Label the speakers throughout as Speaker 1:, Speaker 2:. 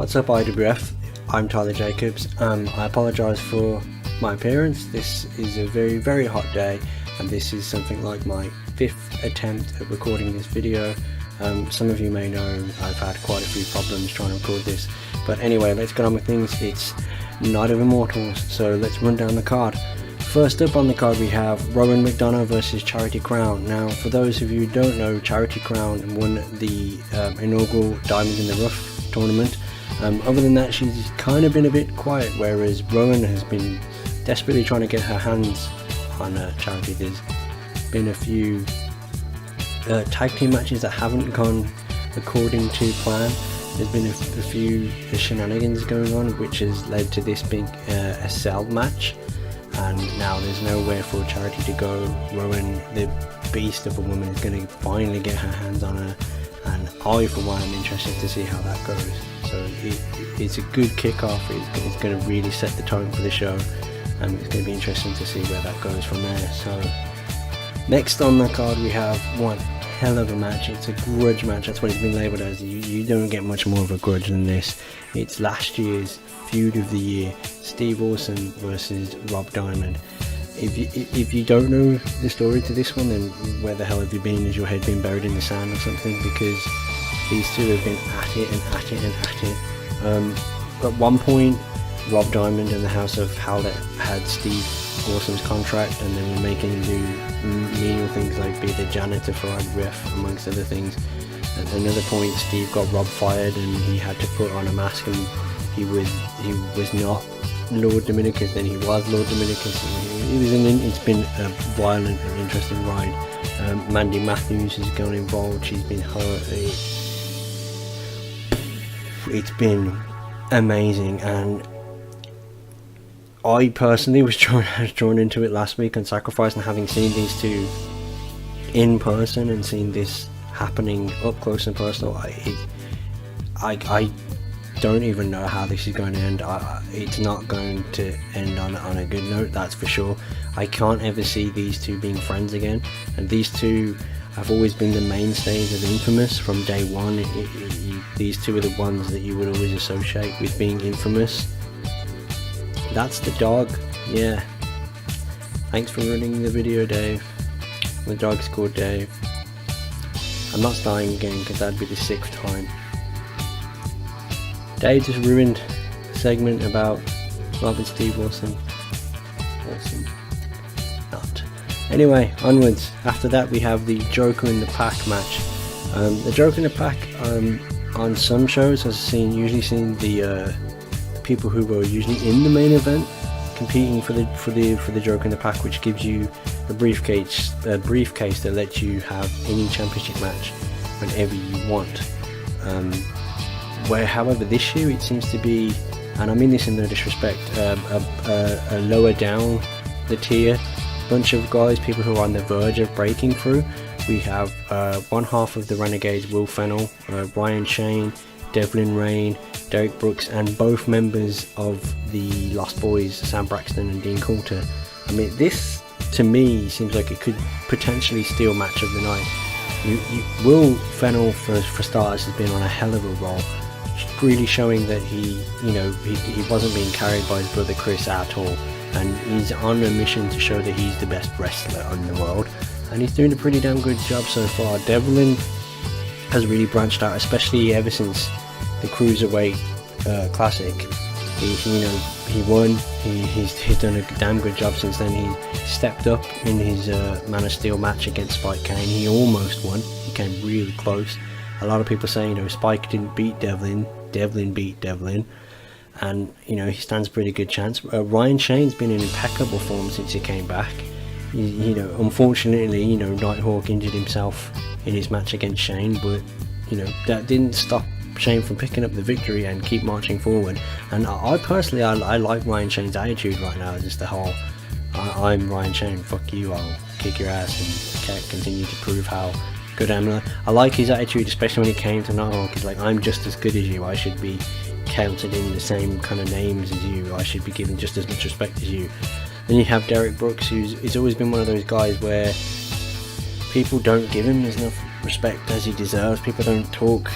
Speaker 1: What's up IWF, I'm Tyler Jacobs. I apologise for my appearance. This is a very hot day, and this is something like my 5th attempt at recording this video. Some of you may know I've had quite a few problems trying to record this, but anyway, let's get on with things. It's Night of Immortals, so let's run down the card. First up on the card we have Rowan McDonough versus Charity Crown. Now, for those of you who don't know, Charity Crown won the inaugural Diamond in the Rough tournament. Other than that, she's kind of been a bit quiet, whereas Rowan has been desperately trying to get her hands on Charity. There's been a few tag team matches that haven't gone according to plan. There's been a few shenanigans going on, which has led to this being a cell match, and now there's nowhere for Charity to go. Rowan, the beast of a woman, is going to finally get her hands on her, and I for one am interested to see how that goes. So it's a good kickoff. It's going to really set the tone for the show, and it's going to be interesting to see where that goes from there. So next on the card we have one hell of a match. It's a grudge match. That's what it's been labelled as. You don't get much more of a grudge than this. It's last year's feud of the year, Steve Austin versus Rob Diamond. If you don't know the story to this one, then where the hell have you been? Has your head been buried in the sand or something? Because these two have been at it and at it and at it. At one point, Rob Diamond and the House of Howlett had Steve Austin's contract, and they were making him do menial things like be the janitor for ref, amongst other things. At another point, Steve got Rob fired, and he had to put on a mask, and he was not Lord Dominicus, then he was Lord Dominicus. It's been a violent and interesting ride. Mandy Matthews has gone involved. She's been hurt. It's been amazing, and I personally was drawn into it last week on Sacrifice, and having seen these two in person and seen this happening up close and personal, I don't even know how this is going to end. It's not going to end on a good note, that's for sure. I can't ever see these two being friends again, and these two have always been the mainstays of Infamous from day one. These two are the ones that you would always associate with being infamous. That's the dog, yeah. Thanks for running the video, Dave. The dog's called Dave. I'm not starting again because that'd be the 6th time. Dave just ruined a segment about Rob and Steve Austin. Awesome. Not. Anyway, onwards. After that we have the Joker in the Pack match. The Joker in the Pack, on some shows I've usually seen the people who were usually in the main event competing for the Joker in the Pack, which gives you a briefcase that lets you have any championship match whenever you want. Where, however, this year it seems to be, and I mean this in no disrespect, a lower down the tier bunch of guys, people who are on the verge of breaking through. We have one half of the Renegades, Will Fennell, Ryan Shane, Devlin Rain, Derek Brooks, and both members of the Lost Boys, Sam Braxton and Dean Coulter. I mean, this to me seems like it could potentially steal match of the night. Will Fennell, for starters, has been on a hell of a roll, really showing that he wasn't being carried by his brother Chris at all, and he's on a mission to show that he's the best wrestler in the world, and he's doing a pretty damn good job so far. Devlin has really branched out, especially ever since the Cruiserweight Classic. He won. He's done a damn good job since then. He stepped up in his Man of Steel match against Spike Kane. He almost won. He came really close. A lot of people say, Spike didn't beat Devlin. Devlin beat Devlin, and he stands a pretty good chance. Ryan Shane's been in impeccable form since he came back. Unfortunately, Nighthawk injured himself in his match against Shane, but that didn't stop Shane from picking up the victory and keep marching forward. And I personally, I like Ryan Shane's attitude right now. Just the whole, I'm Ryan Shane, fuck you, I'll kick your ass and continue to prove how good I am. I like his attitude, especially when it came to Nighthawk. He's like, I'm just as good as you, I should be counted in the same kind of names as you, I should be given just as much respect as you. Then you have Derek Brooks, he's always been one of those guys where people don't give him as enough respect as he deserves. People don't talk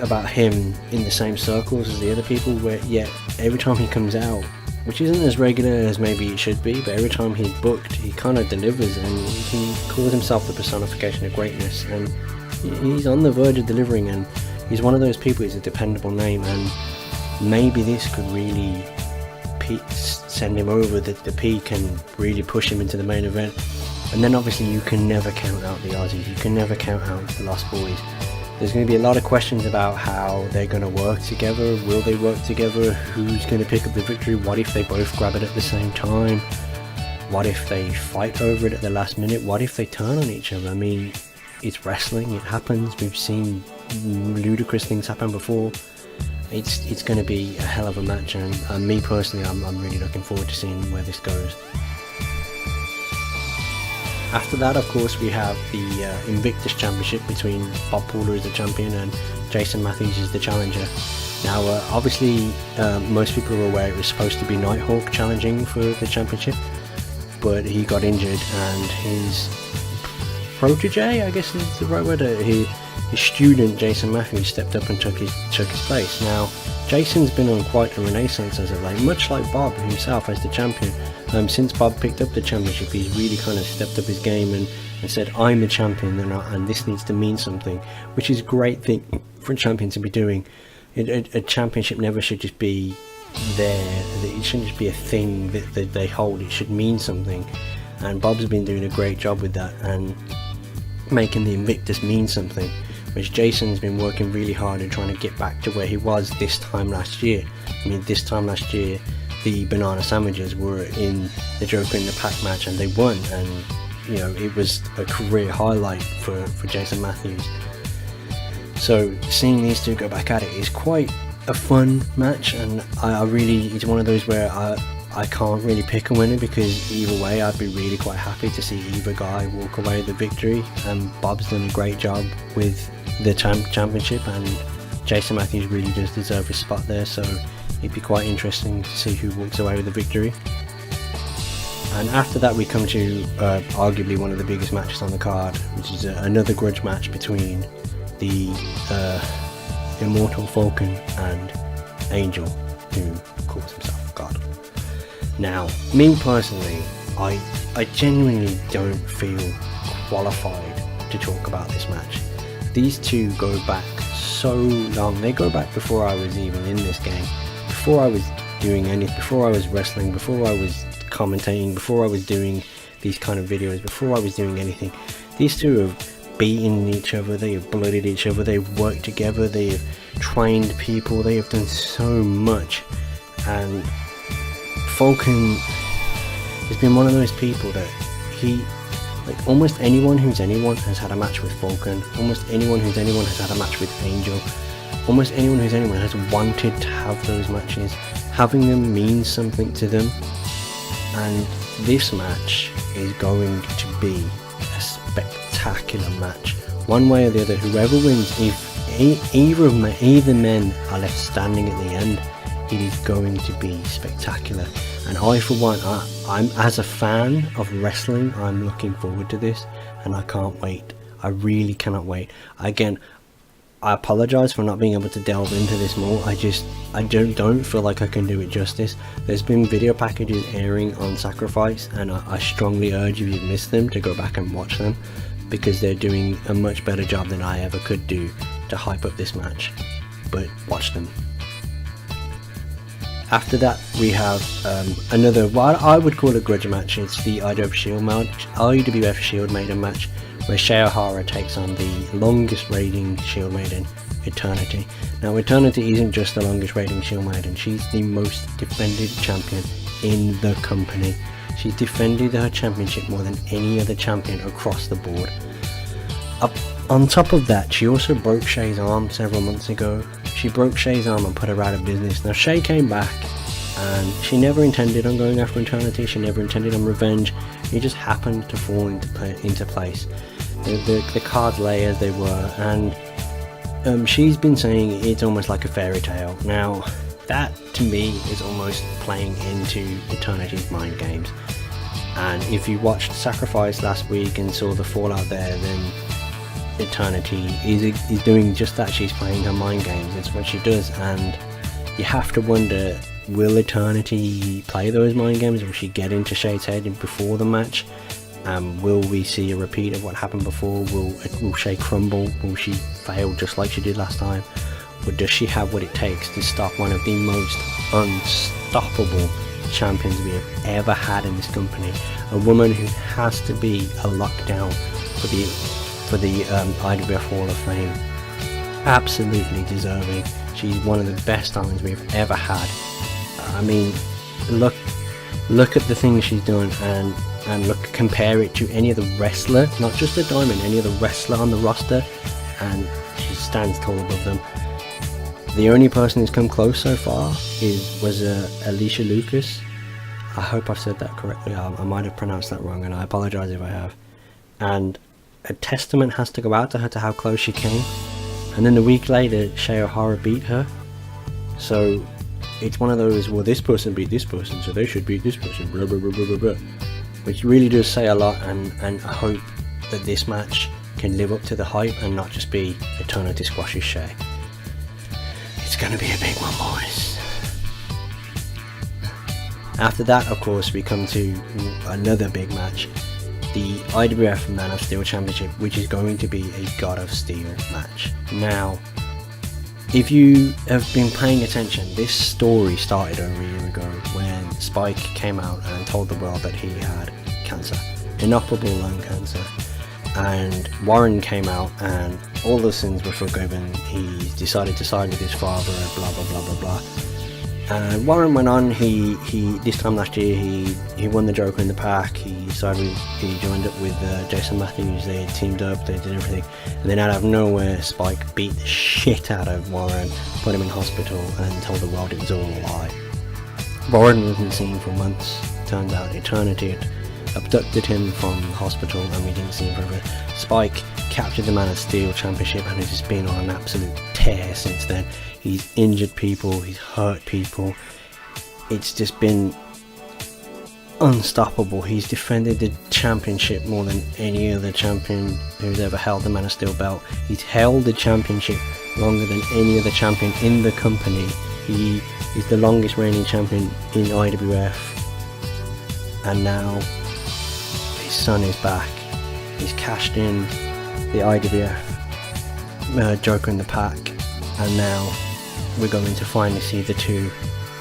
Speaker 1: about him in the same circles as the other people, where yet every time he comes out, which isn't as regular as maybe it should be, but every time he's booked, he kind of delivers, and he calls himself the personification of greatness, and he's on the verge of delivering, and he's one of those people. He's a dependable name, and maybe this could really send him over the peak and really push him into the main event. And then obviously you can never count out the Aussies, you can never count out the Lost Boys. There's going to be a lot of questions about how they're going to work together. Will they work together? Who's going to pick up the victory? What if they both grab it at the same time? What if they fight over it at the last minute? What if they turn on each other? I mean, it's wrestling, it happens. We've seen ludicrous things happen before. It's going to be a hell of a match, and me personally, I'm really looking forward to seeing where this goes. After that, of course, we have the Invictus Championship between Bob Pooler as the champion and Jason Matthews as the challenger. Now, obviously, most people are aware it was supposed to be Nighthawk challenging for the championship, but he got injured, and his protege, I guess is the right word, his student Jason Matthews stepped up and took his place. Now, Jason's been on quite a renaissance as of late, much like Bob himself as the champion. Since Bob picked up the championship, he's really kind of stepped up his game and said, I'm the champion, and this needs to mean something, which is a great thing for a champion to be doing. A championship never should just be there, it shouldn't just be a thing that they hold, it should mean something. And Bob's been doing a great job with that and making the Invictus mean something, which Jason's been working really hard and trying to get back to where he was this time last year. I mean, this time last year the Banana Sandwiches were in the Joker in the Pack match and they won, and you know, it was a career highlight for Jason Matthews. So seeing these two go back at it is quite a fun match, and I really, it's one of those where I can't really pick a winner, because either way I'd be really quite happy to see either guy walk away with the victory. And Bob's done a great job with the championship, and Jason Matthews really does deserve his spot there, so it'd be quite interesting to see who walks away with the victory. And after that we come to arguably one of the biggest matches on the card, which is another grudge match between the Immortal Falcon and Angel, who calls himself God. Now, me personally, I genuinely don't feel qualified to talk about this match. These two go back so long. They go back before I was even in this game, before I was doing anything, before I was wrestling, before I was commentating, before I was doing these kind of videos, before I was doing anything. These two have beaten each other, they have blooded each other, they've worked together, they have trained people, they have done so much. And Falcon has been one of those people that like almost anyone who's anyone has had a match with Falcon, almost anyone who's anyone has had a match with Angel, almost anyone who's anyone has wanted to have those matches. Having them means something to them, and this match is going to be a spectacular match. One way or the other, whoever wins, if either men are left standing at the end, it is going to be spectacular. And I, for one, I'm as a fan of wrestling, I'm looking forward to this, and I can't wait. I really cannot wait. Again, I apologise for not being able to delve into this more. I don't feel like I can do it justice. There's been video packages airing on Sacrifice, and I strongly urge, if you've missed them, to go back and watch them, because they're doing a much better job than I ever could do to hype up this match. But watch them. After that we have another, what I would call a grudge match. It's the IWF Shield Maiden match, where Shea O'Hara takes on the longest reigning Shield Maiden, Eternity. Now, Eternity isn't just the longest reigning Shield Maiden, she's the most defended champion in the company. She's defended her championship more than any other champion across the board. On top of that, she also broke Shea's arm several months ago. She broke Shea's arm and put her out of business. Now, Shea came back, and she never intended on going after Eternity, she never intended on revenge. It just happened to fall into place. The cards lay as they were, and she's been saying it's almost like a fairy tale. Now, that to me is almost playing into Eternity's mind games. And if you watched Sacrifice last week and saw the fallout there, then Eternity is doing just that. She's playing her mind games. It's what she does, and you have to wonder, will Eternity play those mind games? Will she get into Shade's head before the match? Will we see a repeat of what happened before? Will Shade crumble? Will she fail just like she did last time? Or does she have what it takes to stop one of the most unstoppable champions we have ever had in this company? A woman who has to be a lockdown for the IWF Hall of Fame. Absolutely deserving. She's one of the best diamonds we've ever had. I mean, look at the things she's done, and compare it to any other wrestler, not just a diamond, any other wrestler on the roster, and she stands tall above them. The only person who's come close so far was Alicia Lucas. I hope I've said that correctly. I might have pronounced that wrong, and I apologize if I have. And a testament has to go out to her to how close she came. And then a week later, Shea O'Hara beat her. So it's one of those, well, this person beat this person, so they should beat this person, blah, blah, blah, blah, blah, blah. Which really does say a lot, and I hope that this match can live up to the hype and not just be Eternity squashes Shea. It's gonna be a big one, boys. After that, of course, we come to another big match, the IWF Man of Steel Championship, which is going to be a God of Steel match. Now, if you have been paying attention, this story started over a year ago when Spike came out and told the world that he had cancer, inoperable lung cancer, and Warren came out and all the sins were forgiven. He decided to side with his father, blah blah blah blah blah. And Warren went on. He this time last year he won the Joker in the Pack. He joined up with Jason Matthews. They teamed up. They did everything. And then out of nowhere, Spike beat the shit out of Warren, put him in hospital, and told the world it was all a lie. Warren wasn't seen for months. Turns out Eternity had abducted him from the hospital, and we didn't see him forever. Spike captured the Man of Steel Championship and has just been on an absolute tear since then. He's injured people, he's hurt people. It's just been unstoppable. He's defended the championship more than any other champion who's ever held the Man of Steel belt. He's held the championship longer than any other champion in the company. He is the longest reigning champion in IWF, and now his son is back. He's cashed in the IWF Joker in the Pack, and now we're going to finally see the two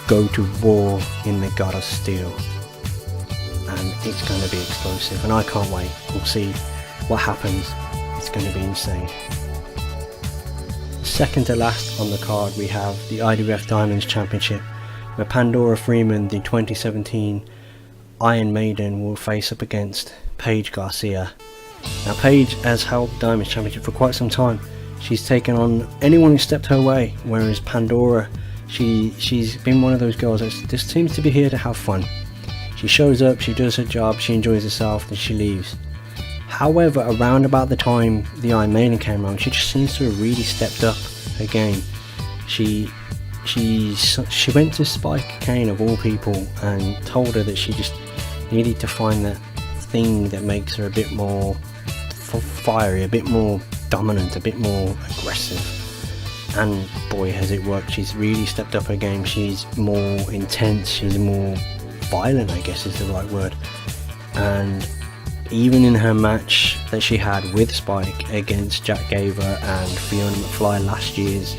Speaker 1: go to war in the God of Steel, and it's going to be explosive, and I can't wait. We'll see what happens. It's going to be insane. Second to last on the card, we have the IWF Diamonds Championship, where Pandora Freeman, the 2017 Iron Maiden, will face up against Paige Garcia. Now, Paige has held the Diamonds Championship for quite some time. She's taken on anyone who stepped her way, whereas Pandora, she's been one of those girls that just seems to be here to have fun. She shows up, she does her job, she enjoys herself, and she leaves. However, around about the time the Iron Maiden came around, she just seems to have really stepped up her game. She went to Spike Kane, of all people, and told her that she just needed to find that thing that makes her a bit more fiery, a bit more dominant, a bit more aggressive. And boy, has it worked. She's really stepped up her game. She's more intense, she's more violent, I guess is the right word. And even in her match that she had with Spike against Jack Gaver and Fiona McFly, last year's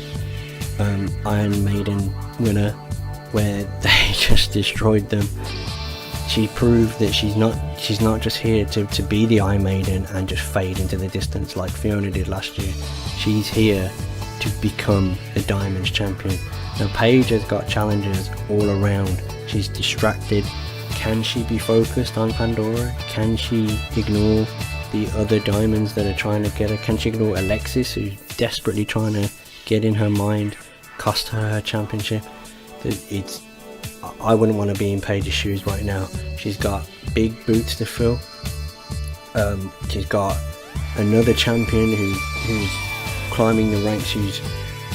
Speaker 1: Iron Maiden winner, where they just destroyed them, she proved that she's not just here to be the Iron Maiden and just fade into the distance like Fiona did last year. She's here to become the Diamonds champion. Now, Paige has got challenges all around. She's distracted. Can she be focused on Pandora? Can she ignore the other Diamonds that are trying to get her? Can she ignore Alexis, who's desperately trying to get in her mind, cost her championship? I wouldn't want to be in Paige's shoes right now. She's got big boots to fill. She's got another champion who's climbing the ranks, who's,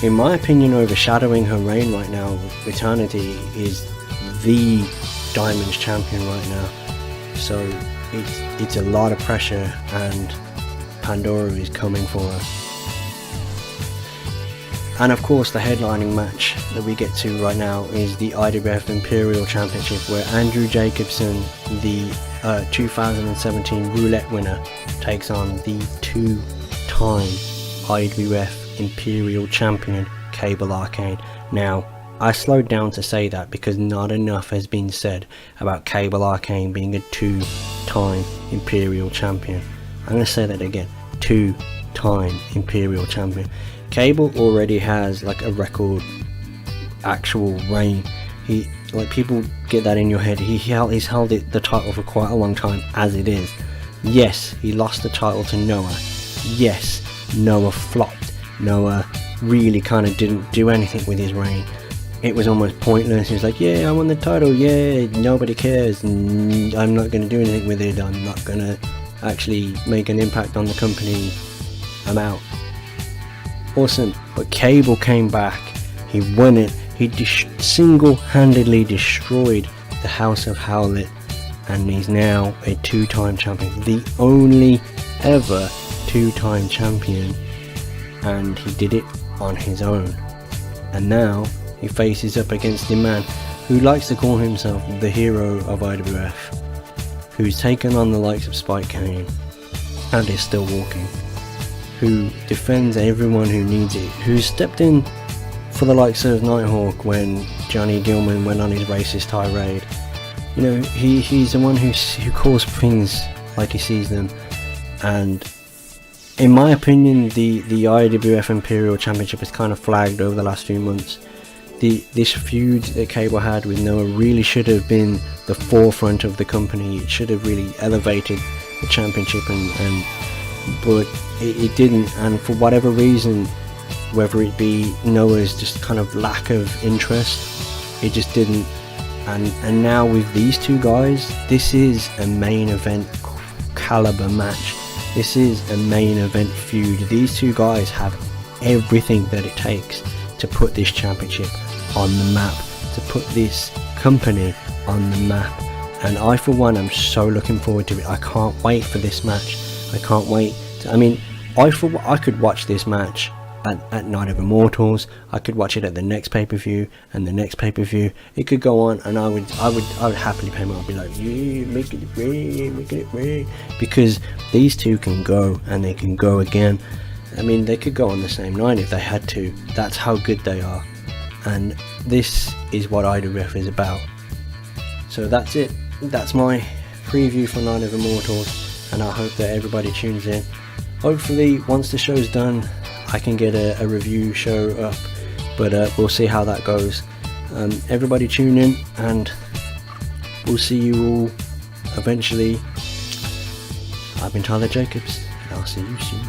Speaker 1: in my opinion, overshadowing her reign right now. Eternity is the Diamonds champion right now, so it's a lot of pressure, and Pandora is coming for us. And of course the headlining match that we get to right now is the IWF Imperial Championship, where Andrew Jacobson, the 2017 Roulette winner, takes on the 2-time IWF Imperial Champion Cable Arcane. Now, I slowed down to say that because not enough has been said about Cable Arcane being a 2-time Imperial Champion. I'm going to say that again, 2-time Imperial Champion. Cable already has like a record actual reign. He, like, people get that in your head. He's held the title for quite a long time as it is. Yes, he lost the title to Noah. Yes, Noah flopped. Noah really kind of didn't do anything with his reign. It was almost pointless. He was like, yeah, I won the title, yeah, nobody cares, I'm not going to do anything with it, I'm not going to actually make an impact on the company, I'm out. Awesome. But Cable came back, he won it, he single-handedly destroyed the House of Howlett, and he's now a 2-time champion, the only ever 2-time champion, and he did it on his own. And now he faces up against the man who likes to call himself the hero of IWF, who's taken on the likes of Spike Kane and is still walking, who defends everyone who needs it, who stepped in for the likes of Nighthawk when Johnny Gilman went on his racist tirade. You know, he's the one who calls things like he sees them. And in my opinion, the IWF Imperial Championship has kind of flagged over the last few months. This feud that Cable had with Noah really should have been the forefront of the company. It should have really elevated the championship, but it didn't, and for whatever reason, whether it be Noah's just kind of lack of interest, it just didn't. And now with these two guys, this is a main event caliber match. This is a main event feud. These two guys have everything that it takes to put this championship on the map, to put this company on the map. And I, for one, am so looking forward to it. I can't wait for this match. I can't wait to, I mean, I could watch this match at Night of Immortals. I could watch it at the next pay-per-view and the next pay-per-view. It could go on, and I would happily pay more. I'd be like, yeah, make it rain, because these two can go, and they can go again. I mean, they could go on the same night if they had to. That's how good they are, and this is what IWF is about. So that's it. That's my preview for Night of Immortals, and I hope that everybody tunes in. Hopefully, once the show's done, I can get a review show up, but we'll see how that goes. Everybody tune in, and we'll see you all eventually. I've been Tyler Jacobs, and I'll see you soon.